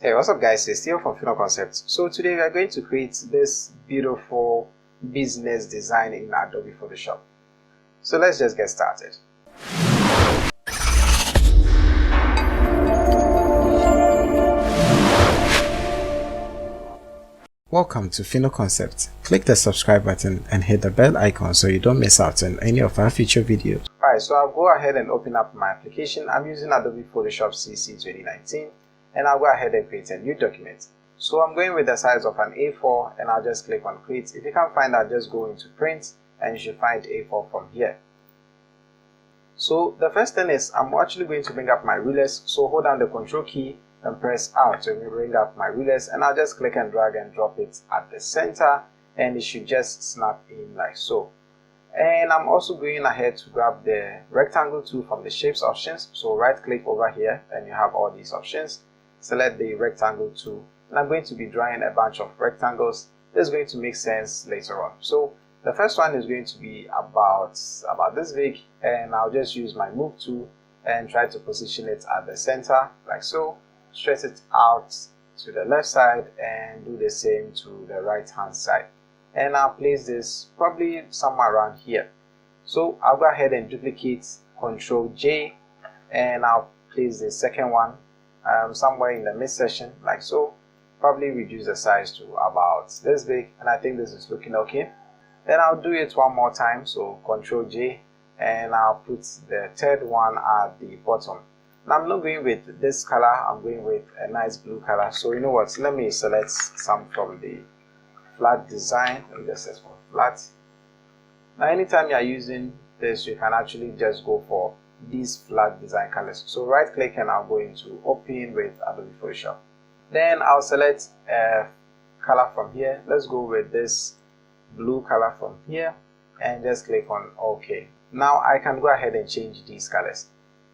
Hey, what's up guys, it's Theo from Final Concepts. So today we are going to create this beautiful business design in Adobe Photoshop. So let's just get started. Welcome to Final Concepts. Click the subscribe button and hit the bell icon so you don't miss out on any of our future videos. Alright, so I'll go ahead and open up my application. I'm using Adobe Photoshop CC 2019. And I'll go ahead and create a new document. So I'm going with the size of an A4 and I'll just click on create. If you can't find that, just go into print and you should find A4 from here. So the first thing is I'm actually going to bring up my rulers. So hold down the control key and press R to bring up my rulers, and I'll just click and drag and drop it at the center and it should just snap in like so. And I'm also going ahead to grab the rectangle tool from the shapes options. So right click over here and you have all these options. Select the rectangle tool, and I'm going to be drawing a bunch of rectangles. This is going to make sense later on. So the first one is going to be about this big, and I'll just use my move tool and try to position it at the center like so. Stretch it out to the left side and do the same to the right hand side. And I'll place this probably somewhere around here. So I'll go ahead and duplicate, Ctrl J, and I'll place the second one somewhere in the midsection like so. Probably reduce the size to about this big, and I think this is looking okay. Then I'll do it one more time, so Ctrl J, and I'll put the third one at the bottom. Now I'm not going with this color, I'm going with a nice blue color. So you know what, let me select some from the flat design. Let me just set for flat. Now anytime you are using this, you can actually just go for these flat design colors. So right click and I'll go into open with Adobe Photoshop. Then I'll select a color from here. Let's go with this blue color from here and just click on OK. Now I can go ahead and change these colors.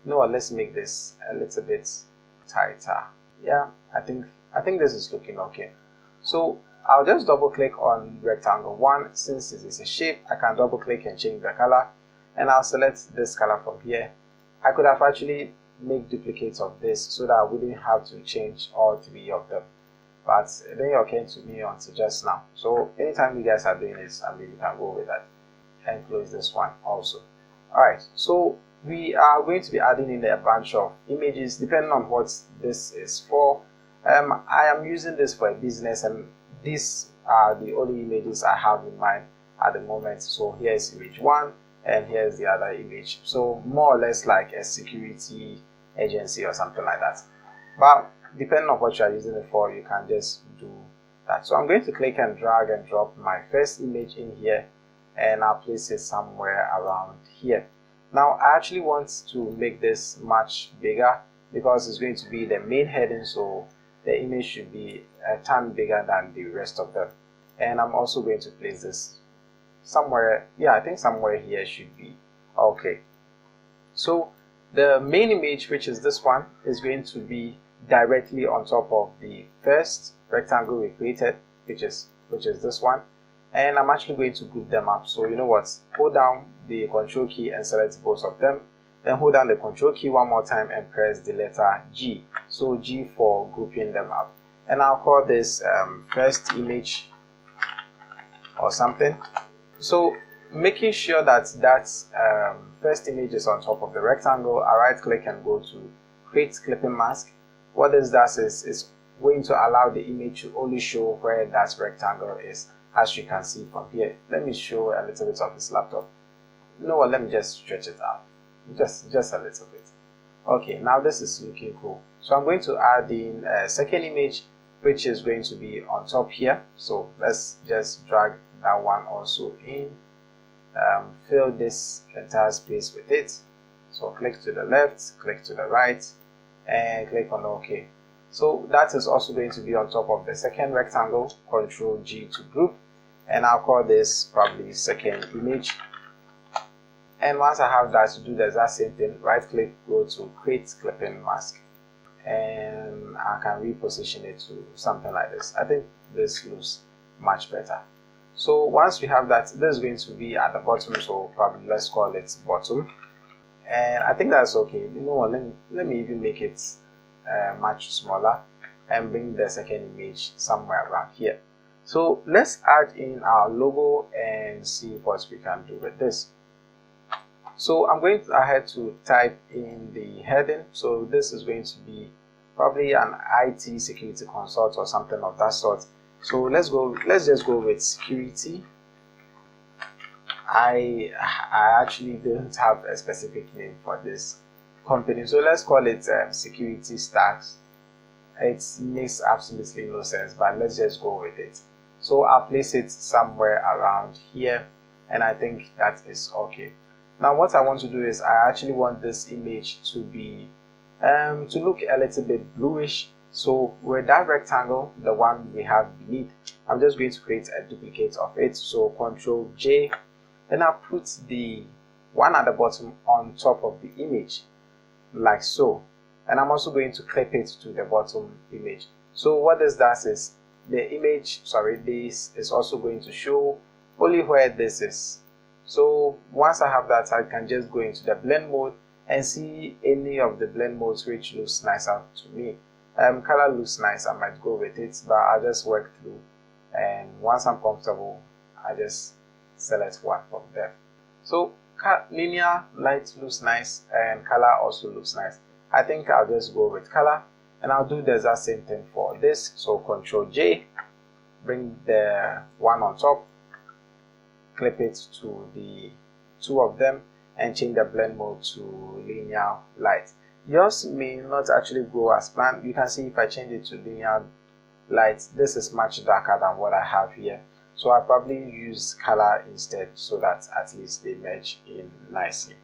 You know what, let's make this a little bit tighter. Yeah, I think this is looking okay. So I'll just double click on rectangle 1. Since this is a shape, I can double click and change the color, and I'll select this color from here. I could have actually made duplicates of this so that I wouldn't have to change all 3 of them, but they came to me until just now. So anytime you guys are doing this, I mean, you can go with that and close this one also. Alright, so we are going to be adding in a bunch of images depending on what this is for. I am using this for a business, and these are the only images I have in mind at the moment. So here's image 1 and here's the other image. So more or less like a security agency or something like that. But depending on what you are using it for, you can just do that. So I'm going to click and drag and drop my first image in here, and I'll place it somewhere around here. Now I actually want to make this much bigger because it's going to be the main heading, so the image should be a ton bigger than the rest of them. And I'm also going to place this somewhere, yeah, I think somewhere here should be okay. So the main image, which is this one, is going to be directly on top of the first rectangle we created, which is this one. And I'm actually going to group them up. So you know what, hold down the control key and select both of them, then hold down the control key one more time and press the letter G. So G for grouping them up, and I'll call this first image or something. So making sure that first image is on top of the rectangle, I right click and go to create clipping mask. What this does is going to allow the image to only show where that rectangle is, as you can see from here. Let me show a little bit of this laptop. You know what, let me just stretch it out just a little bit. Okay, now this is looking cool. So I'm going to add in a second image, which is going to be on top here. So let's just drag that one also in, fill this entire space with it. So click to the left, click to the right, and click on OK. So that is also going to be on top of the second rectangle. Ctrl G to group, and I'll call this probably second image. And once I have that, to do the exact same thing, right click, go to create clipping mask, and I can reposition it to something like this. I think this looks much better. So once we have that, this is going to be at the bottom, so probably let's call it bottom. And I think that's okay. You know what, let me even make it much smaller. and bring the second image somewhere around here. So let's add in our logo and see what we can do with this. So I'm going ahead to type in the heading. So this is going to be probably an IT security consult or something of that sort. So let's just go with security. I actually don't have a specific name for this company, so let's call it security stacks. It makes absolutely no sense, but let's just go with it. So I'll place it somewhere around here, and I think that is okay. Now what I want to do is I actually want this image to be to look a little bit bluish. So with that rectangle, the one we have beneath, I'm just going to create a duplicate of it. So Ctrl J, then I'll put the one at the bottom on top of the image, like so. And I'm also going to clip it to the bottom image. So what this does is the image, this is also going to show only where this is. So once I have that, I can just go into the blend mode and see any of the blend modes which looks nicer to me. Color looks nice, I might go with it, but I'll just work through, and once I'm comfortable, I just select one from them. So linear light looks nice and color also looks nice. I think I'll just go with color, and I'll do the exact same thing for this. So Ctrl J, bring the one on top, clip it to the two of them, and change the blend mode to linear light. Yours may not actually go as planned. You can see if I change it to linear light, this is much darker than what I have here. So I probably use color instead, so that at least they merge in nicely.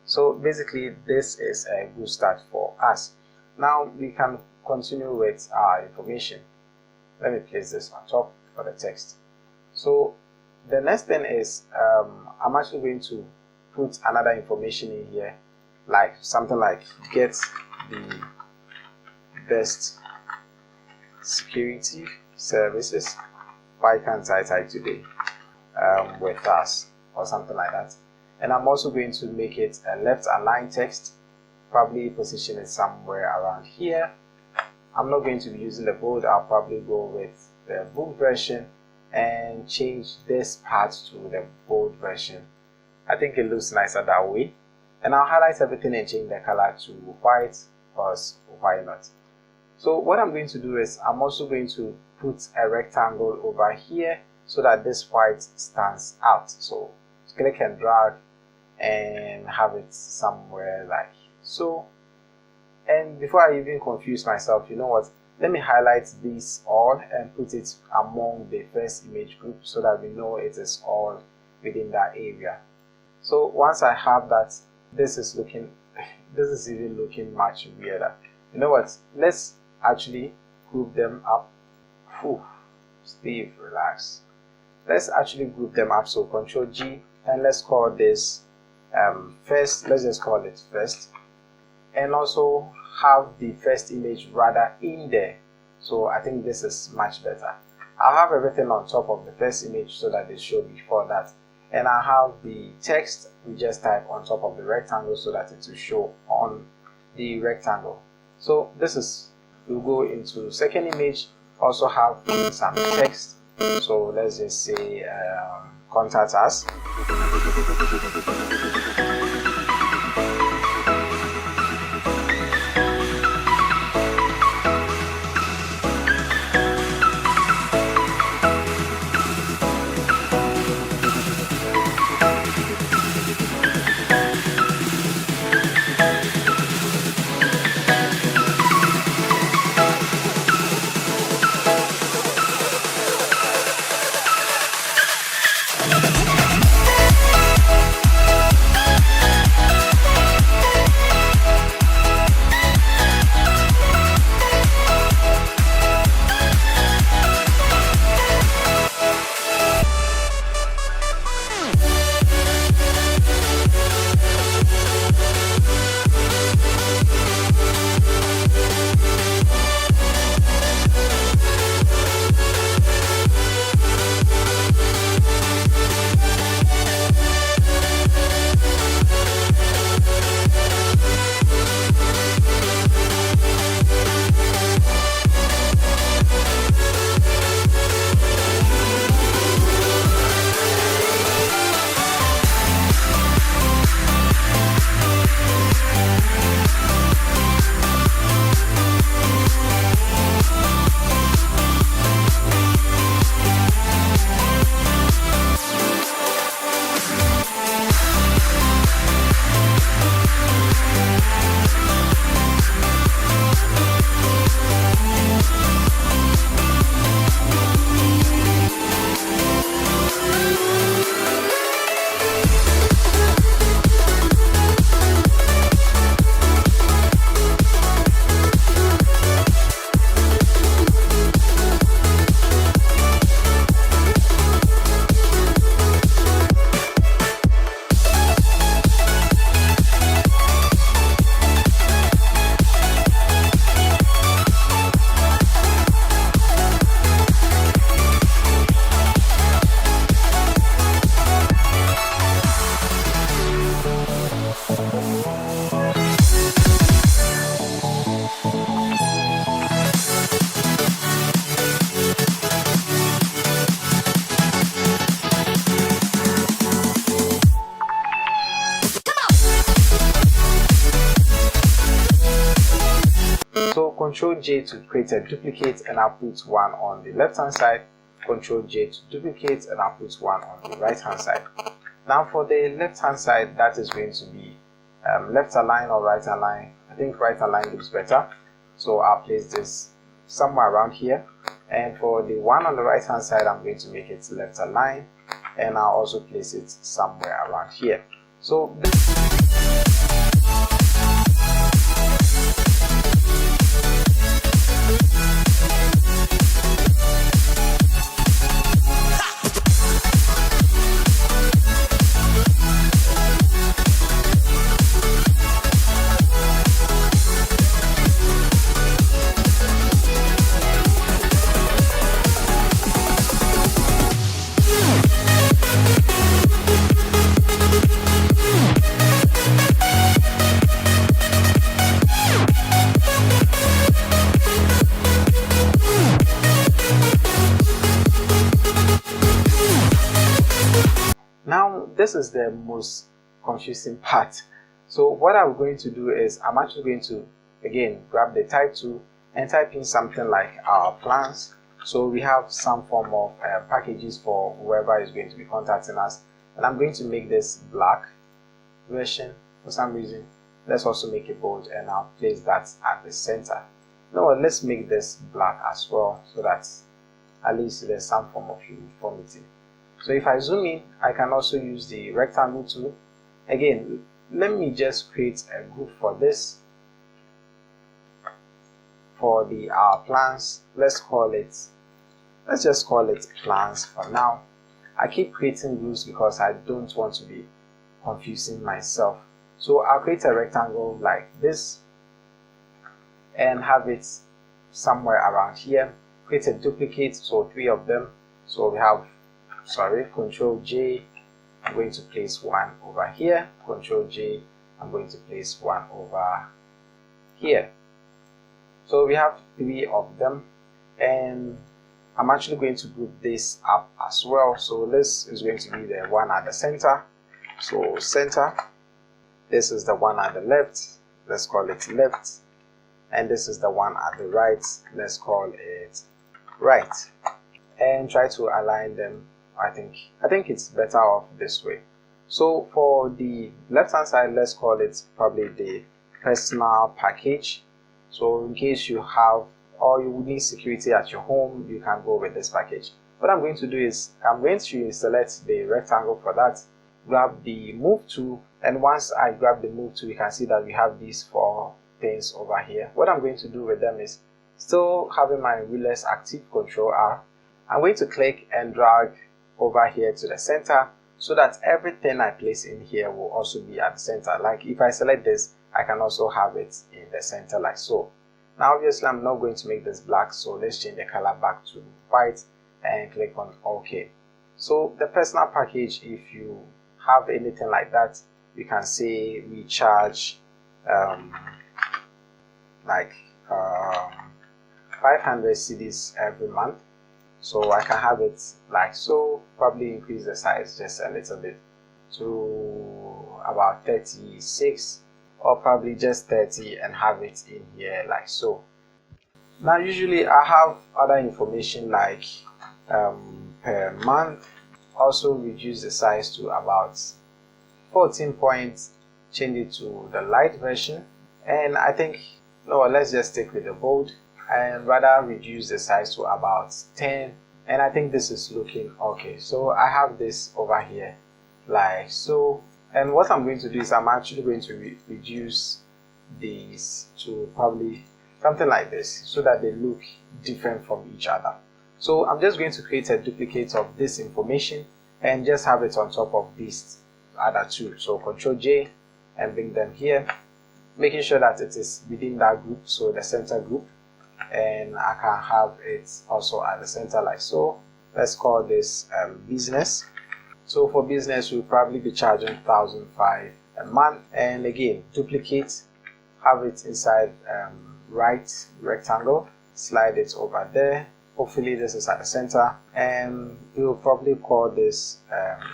So basically this is a good start for us. Now we can continue with our information. Let me place this on top for the text. So the next thing is I'm actually going to put another information in here, like something like get the best security services. Why can't I type today with us, or something like that. And I'm also going to make it a left aligned text, probably position it somewhere around here. I'm not going to be using the bold. I'll probably go with the bold version and change this part to the bold version. I think it looks nicer that way. And I'll highlight everything and change the color to white, because why not? So what I'm going to do is I'm also going to put a rectangle over here so that this white stands out. So click and drag and have it somewhere like so. And before I even confuse myself, you know what? Let me highlight these all and put it among the first image group so that we know it is all within that area. So once I have that, this is even looking much weirder. You know what? Let's actually group them up. Whew, Steve, relax. Let's actually group them up. So Ctrl G, and let's call this first. Let's just call it first, and also have the first image rather in there. So I think this is much better. I'll have everything on top of the first image so that they show before that, and I have the text we just type on top of the rectangle so that it will show on the rectangle. So this is, we'll go into second image, also have some text. So let's just say contact us. Ctrl J to create a duplicate, and I'll put one on the left hand side. Ctrl J to duplicate, and I'll put one on the right hand side. Now for the left hand side, that is going to be left align or right align. I think right align looks better, so I'll place this somewhere around here. And for the one on the right hand side, I'm going to make it left align, and I'll also place it somewhere around here. So now this is the most confusing part. So what I'm going to do is I'm actually going to again grab the type tool and type in something like our plans. So we have some form of packages for whoever is going to be contacting us, and I'm going to make this black version for some reason. Let's also make it bold, and I'll place that at the center. Now let's make this black as well, so that at least there's some form of uniformity. So if I zoom in, I can also use the rectangle tool. Again, let me just create a group for this. For the plans, let's just call it plans for now. I keep creating groups because I don't want to be confusing myself. So I'll create a rectangle like this and have it somewhere around here. Create a duplicate, so 3 of them. So we have, Ctrl J, I'm going to place one over here. Ctrl J, I'm going to place one over here. So we have 3 of them, and I'm actually going to group this up as well. So this is going to be the one at the center. So center. This is the one at the left. Let's call it left. And this is the one at the right. Let's call it right. And try to align them. I think it's better off this way. So for the left hand side, let's call it probably the personal package. So in case you have or you would need security at your home, you can go with this package. What I'm going to do is I'm going to select the rectangle for that, grab the move tool, and once I grab the move tool, you can see that we have these 4 things over here. What I'm going to do with them is, still having my rulers active, Ctrl R, I'm going to click and drag over here to the center, so that everything I place in here will also be at the center. Like if I select this, I can also have it in the center like so. Now obviously I'm not going to make this black, so let's change the color back to white and click on OK. So the personal package, if you have anything like that, you can say we charge 500 cedis every month. So I can have it like so, probably increase the size just a little bit to about 36, or probably just 30 and have it in here like so. Now usually I have other information like per month. Also reduce the size to about 14 points, change it to the light version, and I think no, let's just stick with the bold and rather reduce the size to about 10, and I think this is looking okay. So I have this over here like so, and what I'm going to do is I'm actually going to reduce these to probably something like this, so that they look different from each other. So I'm just going to create a duplicate of this information and just have it on top of these other 2. So Ctrl J and bring them here, making sure that it is within that group, so the center group, and I can have it also at the center like so. Let's call this business. So for business, we'll probably be charging 1,005 a month, and again duplicate, have it inside right rectangle, slide it over there. Hopefully this is at the center, and we'll probably call this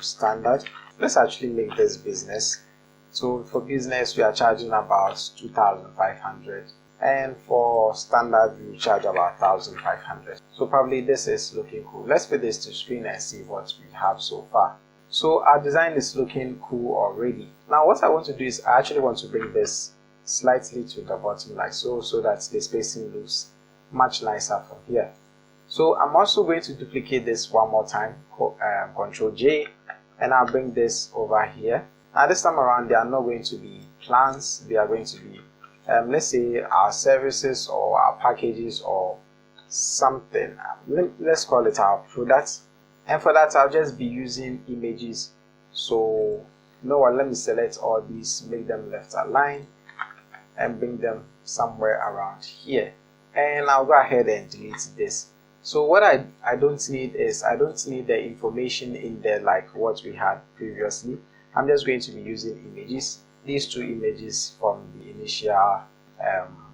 standard. Let's actually make this business. So for business, we are charging about 2,500, and for standard we charge about 1,500. So probably this is looking cool. Let's put this to screen and see what we have so far. So our design is looking cool already. Now what I want to do is I actually want to bring this slightly to the bottom like so that the spacing looks much nicer from here. So I'm also going to duplicate this one more time, Ctrl J, and I'll bring this over here. Now this time around they are not going to be plans, they are going to be let's say our services or our packages or something. Let's call it our product, and for that I'll just be using images. So you know what, let me select all these, make them left aligned and bring them somewhere around here, and I'll go ahead and delete this. So what I don't need is, I don't need the information in there like what we had previously. I'm just going to be using images, these two images from the initial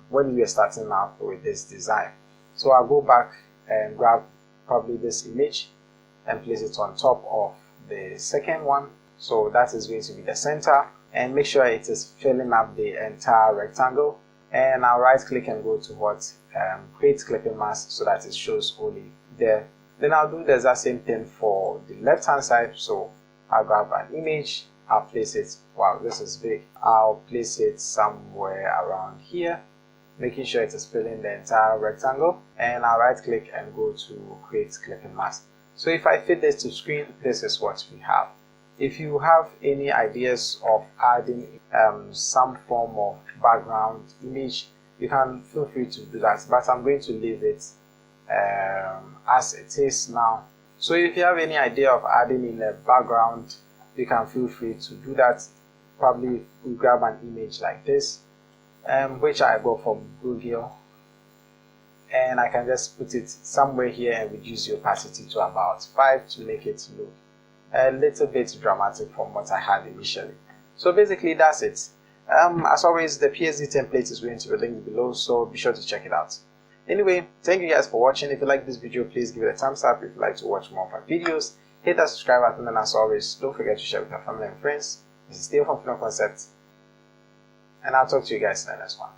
when we were starting out with this design. So I'll go back and grab probably this image and place it on top of the second one. So that is going to be the center, and make sure it is filling up the entire rectangle. And I'll right click and go to what create clipping mask so that it shows only there. Then I'll do the exact same thing for the left hand side. So I'll grab an image, I'll place it, wow this is big, I'll place it somewhere around here, making sure it is filling the entire rectangle, and I'll right click and go to create clipping mask. So if I fit this to screen, this is what we have. If you have any ideas of adding some form of background image, you can feel free to do that, but I'm going to leave it as it is now. So if you have any idea of adding in a background, you can feel free to do that. Probably we grab an image like this, which I got from Google, and I can just put it somewhere here and reduce the opacity to about 5 to make it look a little bit dramatic from what I had initially. So basically that's it. As always, the PSD template is going to be linked below, so be sure to check it out. Anyway, thank you guys for watching. If you like this video, please give it a thumbs up. If you'd like to watch more of my videos, hit that subscribe button, and as always, don't forget to share with your family and friends. This is Theo from Final Concept, and I'll talk to you guys in the next one.